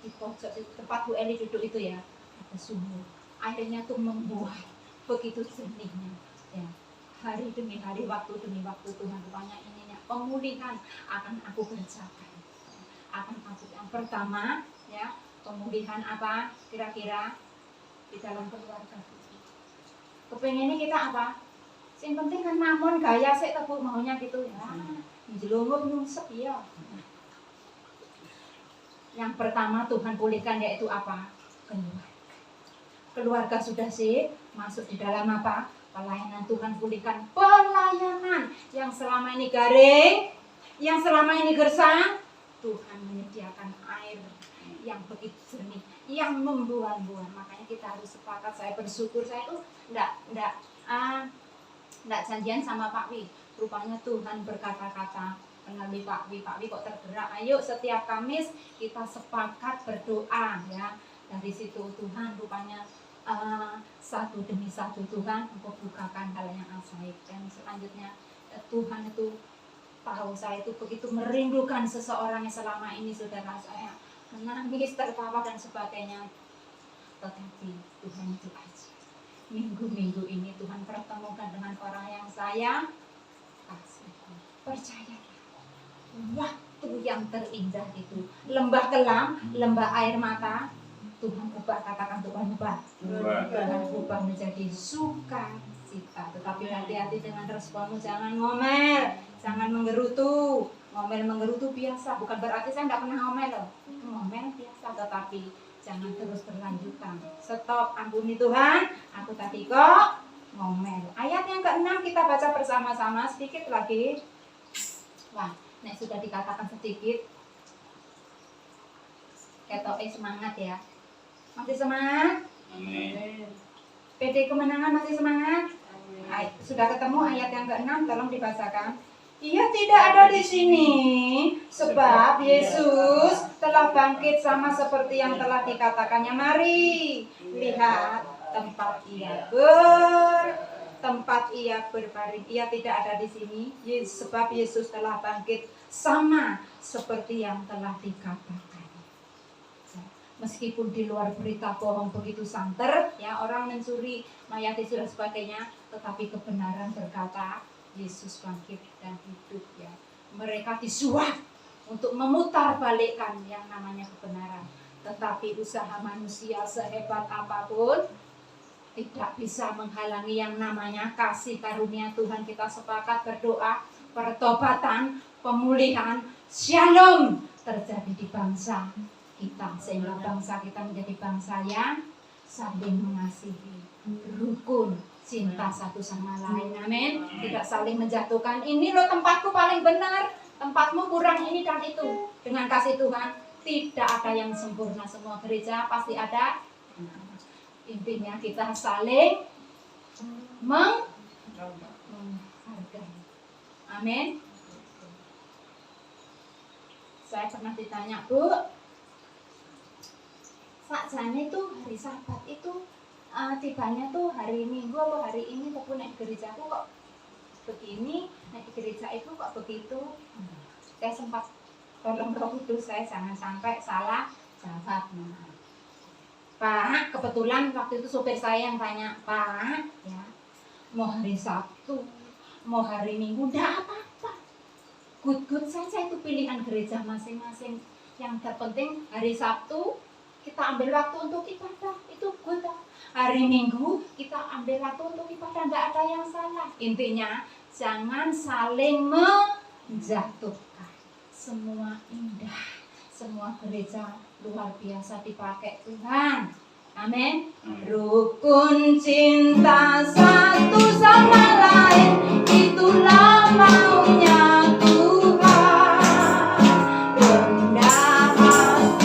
Di pojok tempat Bu Eli duduk itu ya, ada sumur. Airnya tuh membuah begitu jernihnya. Ya, hari demi hari, waktu demi waktu, Tuhan rupanya ininya pemulihan akan aku kerjakan. Akan aku yang pertama ya, pemulihan apa kira-kira di dalam keluarga kita. Kepengennya kita apa? Yang penting kan namun gaya sih tepuk maunya gitu ya. Jelunggup nyungsep ya. Yang pertama Tuhan pulihkan yaitu apa? Keluarga. Keluarga sudah sih masuk di dalam apa? Pelayanan. Tuhan pulihkan pelayanan yang selama ini garing, yang selama ini gersang. Tuhan menyediakan air yang begitu jernih, yang membuah-buah. Makanya kita harus sepakat. Saya bersyukur, saya tuh enggak janjian sama Pak Wi. Rupanya Tuhan berkata-kata melalui Pak Wi kok tergerak. Ayo setiap Kamis kita sepakat berdoa ya. Dari situ Tuhan rupanya satu demi satu Tuhan membukakan hal yang ajaib. Dan selanjutnya Tuhan itu tahu saya itu begitu merindukan seseorang yang selama ini saudara saya menangis, tertawa dan sebagainya. Tetapi Tuhan itu aja. Minggu-minggu ini Tuhan pertemukan dengan orang yang saya kasih. Percayalah, waktu yang terindah itu, lembah kelam, lembah air mata, Tuhan ubah, katakan Tuhan ubah. Tuhan ubah menjadi sukacita. Tetapi hati-hati dengan responmu, jangan ngomel, jangan menggerutu. Ngomel-menggerutu biasa, bukan berarti saya tidak pernah ngomel loh. Ngomel biasa, tetapi jangan terus berlanjutan. Stop, ampuni Tuhan, aku tadi kok ngomel. Ayat yang ke-6 kita baca bersama-sama sedikit lagi. Wah, nek sudah dikatakan sedikit. Ketoke semangat ya. Masih semangat? Amin. PD kemenangan masih semangat? Sudah ketemu ayat yang ke-6, tolong dibacakan. Ia tidak ada di sini sebab Yesus telah bangkit sama seperti yang telah dikatakannya. Mari lihat tempat ia berbaring. Ia tidak ada di sini sebab Yesus telah bangkit sama seperti yang telah dikatakan. Meskipun di luar berita bohong begitu santer, ya orang mencuri, mayati dan sebagainya, tetapi kebenaran berkata Yesus bangkit dan hidup ya. Mereka disuap untuk memutar balikkan yang namanya kebenaran. Tetapi usaha manusia sehebat apapun tidak bisa menghalangi yang namanya kasih karunia Tuhan. Kita sepakat berdoa pertobatan, pemulihan, shalom terjadi di bangsa kita, sehingga bangsa kita menjadi bangsa yang saling mengasihi, rukun, cinta satu sama lain. Amin. Tidak saling menjatuhkan. Ini loh tempatku paling benar, tempatmu kurang ini dan itu. Dengan kasih Tuhan tidak ada yang sempurna. Semua gereja pasti ada. Intinya kita saling menghargai. Amin. Saya pernah ditanya, Bu, sakjane tuh hari Sabat itu tibanya tuh hari Minggu atau hari ini, tapi naik gerejaku kok begini, naik gereja itu kok begitu. Saya sempat tolong Roh Kudus saya jangan sampai salah jawab. Pak, kebetulan waktu itu supir saya yang tanya, Pak, ya mau hari Sabtu, mau hari Minggu, enggak apa-apa, good saja, itu pilihan gereja masing-masing. Yang terpenting hari Sabtu kita ambil waktu untuk ibadah, itu good. Hari Minggu kita ambil waktu untuk ibadah, enggak ada yang salah. Intinya jangan saling menjatuhkan. Semua indah, semua gereja luar biasa dipakai Tuhan. Amin. Rukun cinta satu sama lain, itulah maunya Tuhan. Rendah hati,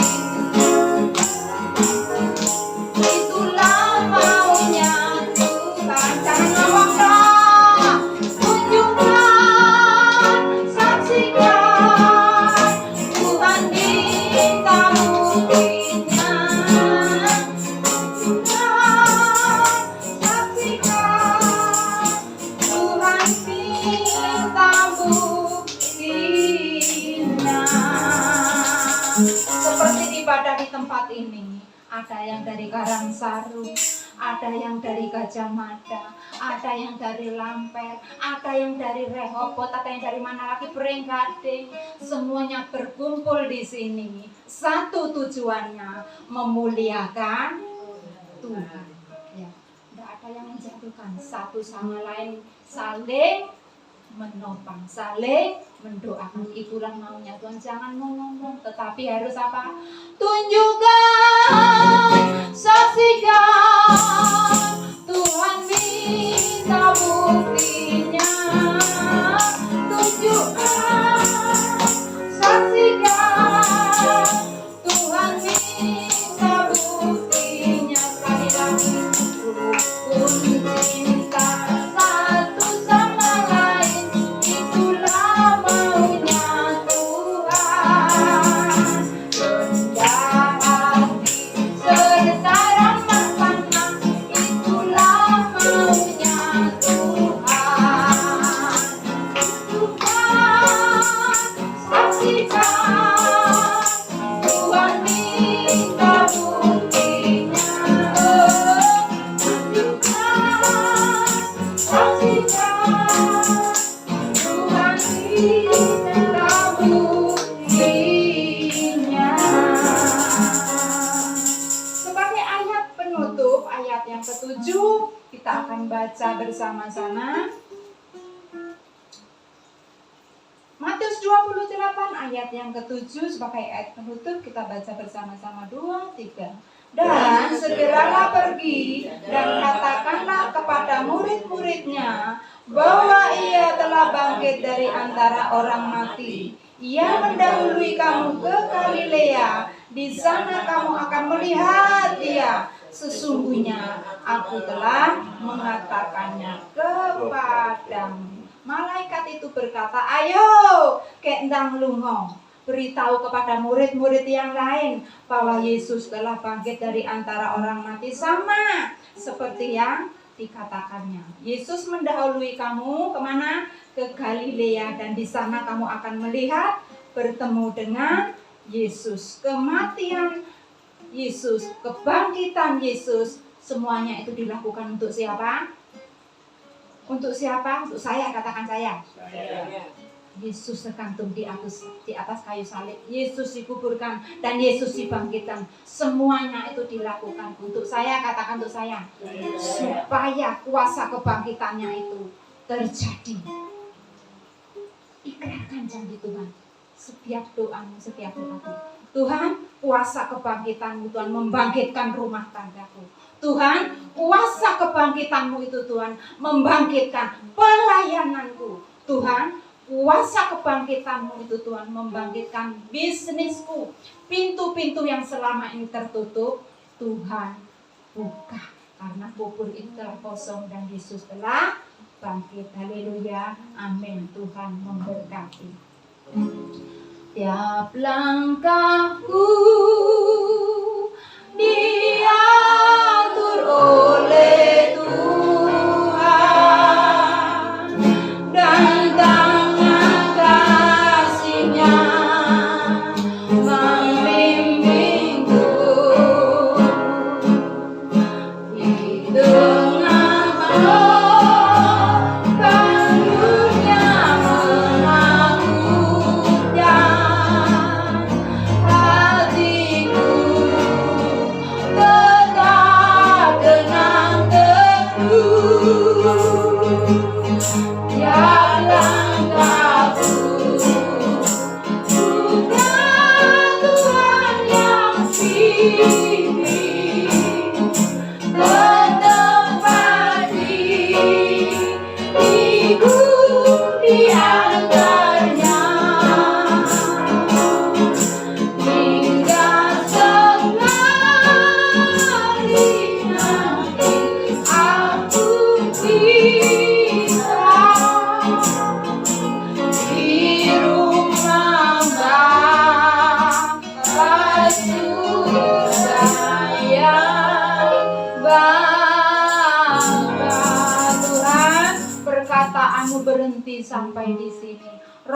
itulah maunya Tuhan. Jangan ngomong dong, tunjukkan, saksikan, Tuhan minta buktinya. Seperti ibadah di tempat ini, ada yang dari Karangsaru, ada yang dari Gajah Mada, ada yang dari Lamper, ada yang dari Rehoboth, ada yang dari mana lagi, Brenggading. Semuanya berkumpul di sini. Satu tujuannya memuliakan Tuhan. Ya, tidak ada yang menjatuhkan, satu sama lain saling menopang, saling mendoakan. Itulah maunya Tuhan. Jangan ngomong, tetapi harus apa? Tunjukkan, saksikan, Tuhan minta buktinya. Tunjukkan, saksikan, Tuhan minta buktinya. Sekali lagi, rukun cinta satu sama lain, itulah maunya Tuhan. Rendah hati serta ramah tamah, itulah maunya Tuhan. Tuhan, saksikan, Tuhan minta buktinya. Tunjukkan, saksikan, Tuhan minta buktinya. Sebagai ayat penutup, ayat yang ke-7, kita akan baca bersama-sama Matius 28 ayat yang ke-7. Sebagai ayat penutup kita baca bersama-sama, 2, 3. Dan segeralah pergi dan katakanlah kepada murid-muridnya bahwa ia telah bangkit dari antara orang mati. Ia mendahului kamu ke Galilea, Di sana kamu akan melihat Dia. Sesungguhnya aku telah mengatakannya kepadamu. Malaikat itu berkata, ayo kendang lungo, beritahu kepada murid-murid yang lain bahwa Yesus telah bangkit dari antara orang mati, sama seperti yang dikatakannya. Yesus mendahului kamu kemana? Ke Galilea, dan di sana kamu akan melihat, bertemu dengan Yesus. Kematian Yesus, kebangkitan Yesus, semuanya itu dilakukan untuk siapa? Untuk siapa? Untuk saya, katakan saya. Yesus tergantung di atas kayu salib. Yesus dikuburkan dan Yesus dibangkitkan. Semuanya itu dilakukan untuk saya, katakan untuk saya. Supaya kuasa kebangkitannya itu terjadi. Ikrarkan janji Tuhan. Setiap doamu, setiap doaku. Tuhan, kuasa kebangkitanmu, Tuhan, membangkitkan rumah tanggaku. Tuhan, kuasa kebangkitanmu itu, Tuhan, membangkitkan pelayananku. Tuhan, kuasa kebangkitanmu itu, Tuhan, membangkitkan bisnisku. Pintu-pintu yang selama ini tertutup, Tuhan, buka. Karena kubur itu telah kosong dan Yesus telah bangkit. Haleluya, amin. Tuhan memberkati. Tiap langkahku diatur oleh Tuhan, dan tangan kasih-Nya membimbingku di tengah melokan dunia menakutkan. Hatiku tetap tenang teduh. Tiap langkahku bukan Tuhan yang bimbing, ketepati di antaranya, hingga sekali nanti aku bisa di rumah Bapa surga yang bangga. Tuhan, perkataanmu berhenti sampai di sini.